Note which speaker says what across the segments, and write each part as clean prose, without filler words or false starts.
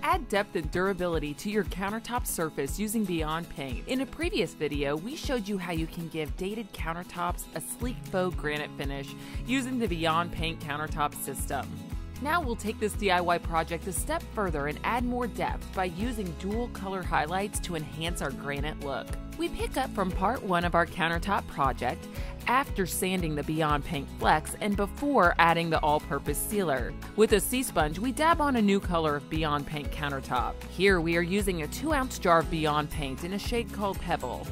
Speaker 1: Add depth and durability to your countertop surface using Beyond Paint. In a previous video, we showed you how you can give dated countertops a sleek faux granite finish using the Beyond Paint countertop system. Now we'll take this DIY project a step further and add more depth by using dual color highlights to enhance our granite look. We pick up from part 1 of our countertop project after sanding the Beyond Paint flecks and before adding the all-purpose sealer. With a C-sponge, we dab on a new color of Beyond Paint countertop. Here we are using a 2-ounce jar of Beyond Paint in a shade called Pebble,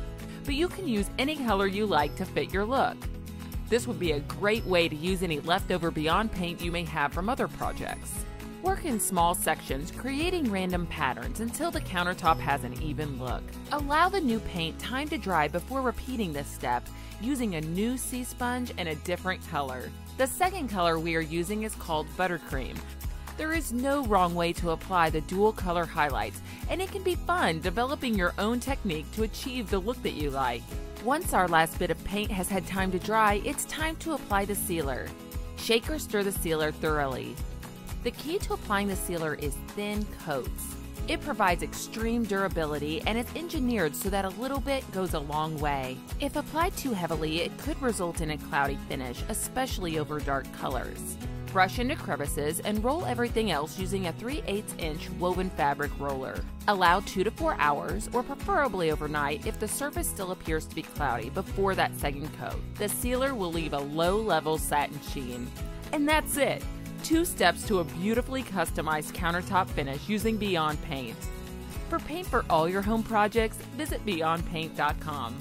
Speaker 1: but you can use any color you like to fit your look. This would be a great way to use any leftover Beyond Paint you may have from other projects. Work in small sections, creating random patterns until the countertop has an even look. Allow the new paint time to dry before repeating this step, using a new C-sponge and a different color. The second color we are using is called Buttercream. There is no wrong way to apply the dual color highlights, and it can be fun developing your own technique to achieve the look that you like. Once our last bit of paint has had time to dry, it's time to apply the sealer. Shake or stir the sealer thoroughly. The key to applying the sealer is thin coats. It provides extreme durability and is engineered so that a little bit goes a long way. If applied too heavily, it could result in a cloudy finish, especially over dark colors. Brush into crevices and roll everything else using a 3/8-inch woven fabric roller. Allow 2 to 4 hours, or preferably overnight if the surface still appears to be cloudy, before that second coat. The sealer will leave a low-level satin sheen. And that's it! 2 steps to a beautifully customized countertop finish using Beyond Paint. For paint for all your home projects, visit beyondpaint.com.